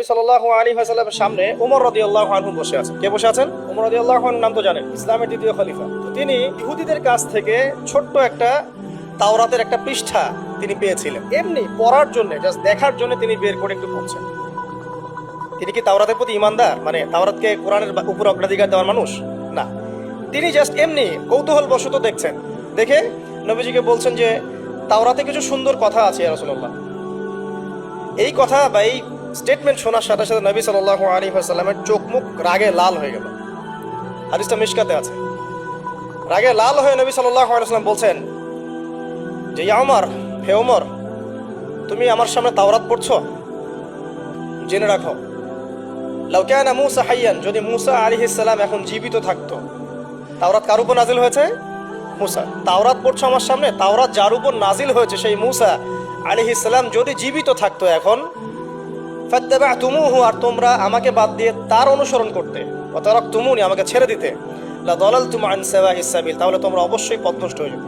সাল্লাল্লাহু আলাইহি ওয়াসাল্লামের সামনে ওমর রাদিয়াল্লাহু আনহু বসে আছেন। কে বসে আছেন? ওমর রাদিয়াল্লাহু আনহু নাম তো জানেন, ইসলামের দ্বিতীয় খলিফা। তো তিনি ইহুদিদের কাছ থেকে ছোট্ট একটা তাওরাতের একটা পৃষ্ঠা তিনি পেয়েছিলেন, এমনি পড়ার জন্য, জাস্ট দেখার জন্য তিনি বের করে একটু পড়ছেন। তিনি কি তাওরাতের প্রতি ইমানদার, মানে তাওরাতকে কোরআনের উপর অগ্রাধিকার দেওয়ার মানুষ? না, তিনি জাস্ট এমনি কৌতূহল বশত দেখছেন। দেখে নবীজিকে বলছেন যে তাওরাতে কিছু সুন্দর কথা আছে ইয়া রাসূলুল্লাহ। এই কথা বা এই স্টেটমেন্ট শোনার সাথে সাথে নবী সাল্লাল্লাহু আলাইহি ওয়াসাল্লামের চোখ মুখ রাগে লাল হয়ে গেল। হাদিসটা মিশকাতে আছে। রাগে লাল হয়ে নবী সাল্লাল্লাহু আলাইহি ওয়াসাল্লাম বলছেন যে ইয়া ওমর, হে ওমর, তুমি আমার সামনে তাওরাত পড়ছো? জেনে রাখো, লাউ কানা মূসা হাইয়ান, যদি মূসা আলাইহিস সালাম এখন জীবিত থাকতো। তাওরাত কার উপর নাজিল হয়েছে? মূসা। তাওরাত পড়ছো আমার সামনে, তাওরাত যার উপর নাজিল হয়েছে সেই মূসা আলাইহিস সালাম যদি জীবিত থাকতো এখন, ফাত্তাবা'তুমুহু, আর তোমরা আমাকে বাদ দিয়ে তার অনুসরণ করতে, ওয়া তারাকতুমুনি, আমাকে ছেড়ে দিতে, লা দালালতুম আন সাওয়াইস সাবিল, তাহলে তোমরা অবশ্যই পথভ্রষ্ট হয়ে যেতে।